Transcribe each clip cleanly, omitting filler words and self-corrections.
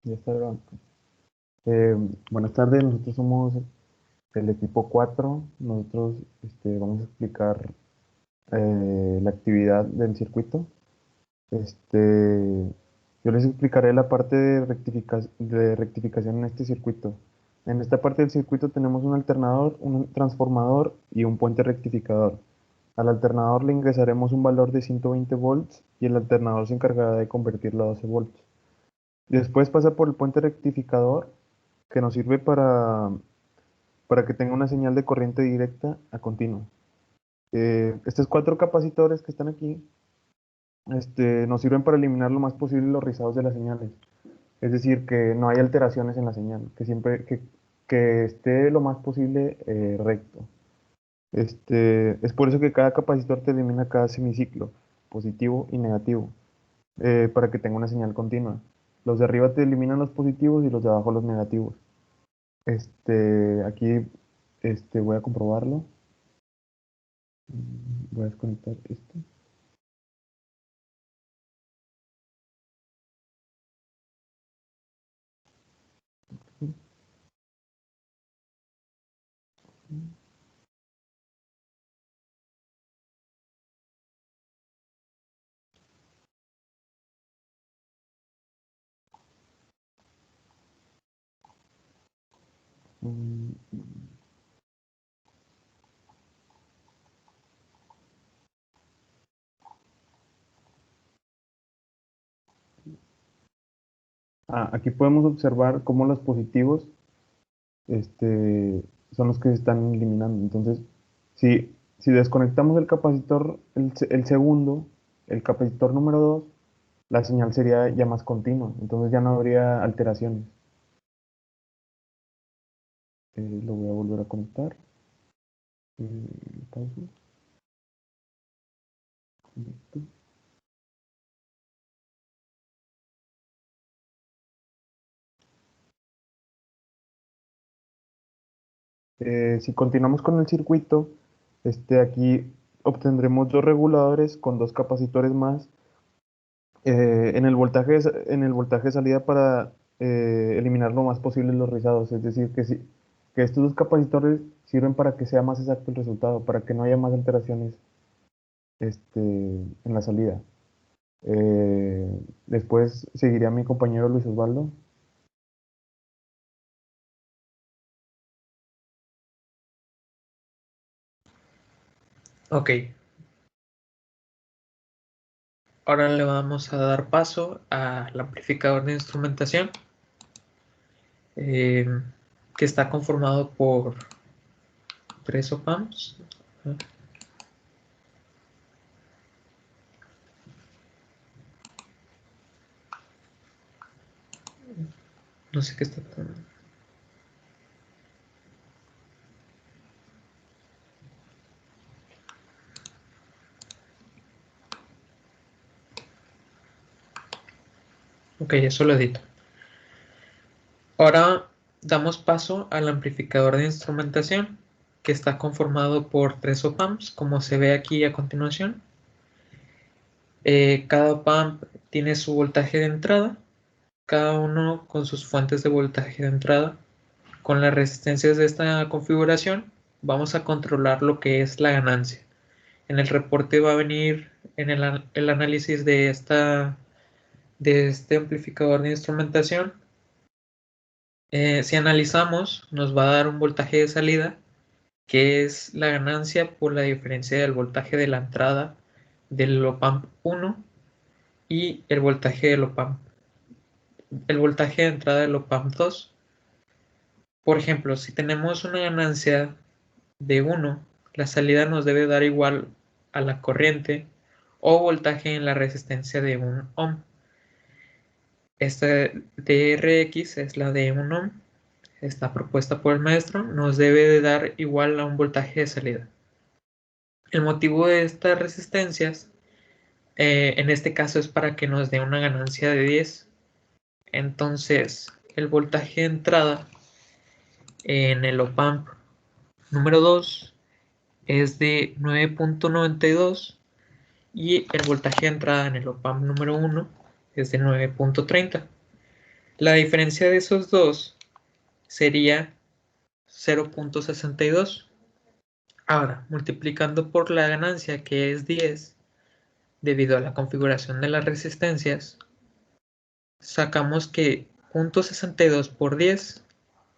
Ya está grabando. Buenas tardes, nosotros somos el equipo 4. Nosotros vamos a explicar la actividad del circuito. Yo les explicaré la parte de rectificación en este circuito. En esta parte del circuito tenemos un alternador, un transformador y un puente rectificador. Al alternador le ingresaremos un valor de 120 volts y el alternador se encargará de convertirlo a 12 volts. Después pasa por el puente rectificador, que nos sirve para que tenga una señal de corriente directa a continuo. Estos cuatro capacitores que están aquí nos sirven para eliminar lo más posible los rizados de las señales. Es decir, que no hay alteraciones en la señal, que esté lo más posible recto. Es por eso que cada capacitor te elimina cada semiciclo, positivo y negativo, para que tenga una señal continua. Los de arriba te eliminan los positivos y los de abajo los negativos. Aquí voy a comprobarlo. Voy a desconectar esto. Mm, Aquí podemos observar cómo los positivos son los que se están eliminando. Entonces, si desconectamos el capacitor, el segundo, el capacitor número 2, la señal sería ya más continua. Entonces ya no habría alteraciones. Lo voy a volver a conectar. Pausa. Conecto. Si continuamos con el circuito, aquí obtendremos dos reguladores con dos capacitores más en el voltaje de salida para eliminar lo más posible los rizados. Es decir, que estos dos capacitores sirven para que sea más exacto el resultado, para que no haya más alteraciones en la salida. Después seguiría mi compañero Luis Osvaldo. Ok, ahora le vamos a dar paso al amplificador de instrumentación, eh, que está conformado por 3 op-amps. No sé qué está pasando. Ok, eso lo edito. Ahora damos paso al amplificador de instrumentación, que está conformado por 3 op-amps, como se ve aquí a continuación. Cada op-amp tiene su voltaje de entrada, cada uno con sus fuentes de voltaje de entrada. Con las resistencias de esta configuración vamos a controlar lo que es la ganancia. En el reporte va a venir en el análisis de este amplificador de instrumentación. Si analizamos, nos va a dar un voltaje de salida, que es la ganancia por la diferencia del voltaje de la entrada del op-amp 1 y el voltaje el voltaje de entrada del op-amp 2. Por ejemplo, si tenemos una ganancia de 1, la salida nos debe dar igual a la corriente o voltaje en la resistencia de 1 ohm. Esta DRX es la de 1 ohm, está propuesta por el maestro, nos debe de dar igual a un voltaje de salida. El motivo de estas resistencias, en este caso, es para que nos dé una ganancia de 10. Entonces, el voltaje de entrada en el op-amp número 2 es de 9.92 y el voltaje de entrada en el op-amp número 1 es de 9.30. La diferencia de esos dos sería 0.62. Ahora, multiplicando por la ganancia, que es 10, debido a la configuración de las resistencias, sacamos que 0.62 por 10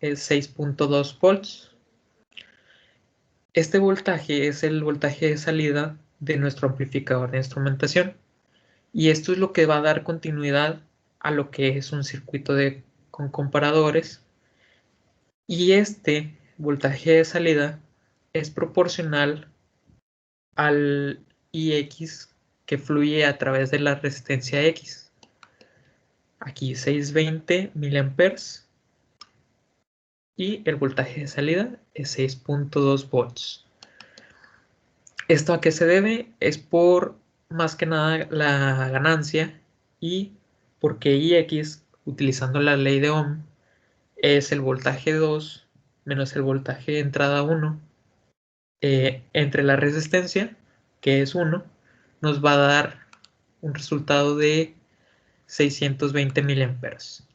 es 6.2 volts. Este voltaje es el voltaje de salida de nuestro amplificador de instrumentación. Y esto es lo que va a dar continuidad a lo que es un circuito con comparadores. Y este voltaje de salida es proporcional al IX que fluye a través de la resistencia X. Aquí 620 miliamperes y el voltaje de salida es 6.2 volts. ¿Esto a qué se debe? Es por más que nada la ganancia y porque IX, utilizando la ley de Ohm, es el voltaje 2 menos el voltaje de entrada 1 entre la resistencia, que es 1, nos va a dar un resultado de 620 miliamperes.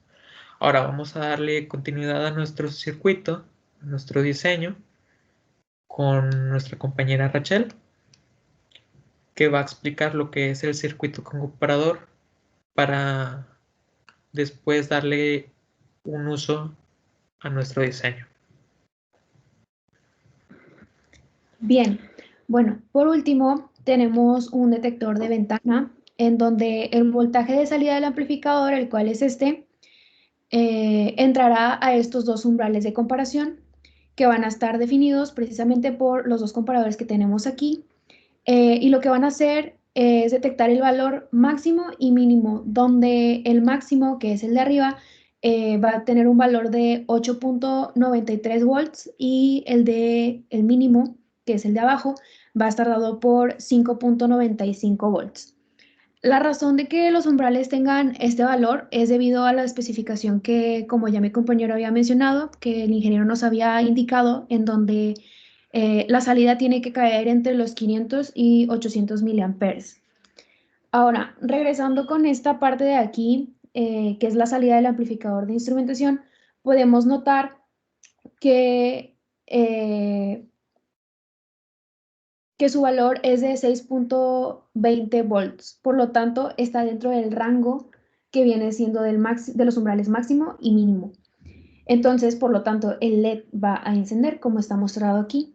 Ahora vamos a darle continuidad a nuestro circuito, a nuestro diseño, con nuestra compañera Rachel, que va a explicar lo que es el circuito con comparador para después darle un uso a nuestro diseño. Bien, bueno, por último tenemos un detector de ventana en donde el voltaje de salida del amplificador, el cual es este, entrará a estos dos umbrales de comparación que van a estar definidos precisamente por los dos comparadores que tenemos aquí. Y lo que van a hacer es detectar el valor máximo y mínimo, donde el máximo, que es el de arriba, va a tener un valor de 8.93 volts y el mínimo, que es el de abajo, va a estar dado por 5.95 volts. La razón de que los umbrales tengan este valor es debido a la especificación que, como ya mi compañero había mencionado, que el ingeniero nos había indicado, en donde la salida tiene que caer entre los 500 y 800 miliamperes. Ahora, regresando con esta parte de aquí, que es la salida del amplificador de instrumentación, podemos notar que su valor es de 6.20 volts. Por lo tanto, está dentro del rango que viene siendo de los umbrales máximo y mínimo. Entonces, por lo tanto, el LED va a encender como está mostrado aquí.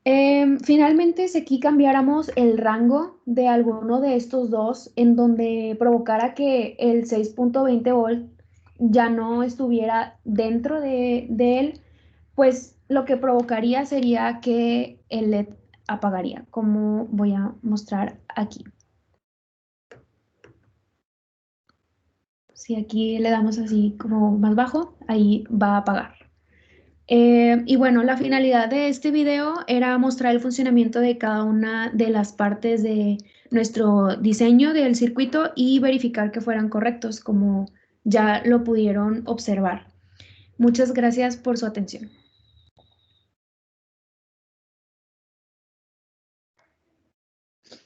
Finalmente, si aquí cambiáramos el rango de alguno de estos dos, en donde provocara que el 6.20 volt ya no estuviera dentro de él, pues lo que provocaría sería que el LED apagaría, como voy a mostrar aquí. Si aquí le damos así como más bajo, ahí va a apagar. Y bueno, la finalidad de este video era mostrar el funcionamiento de cada una de las partes de nuestro diseño del circuito y verificar que fueran correctos, como ya lo pudieron observar. Muchas gracias por su atención.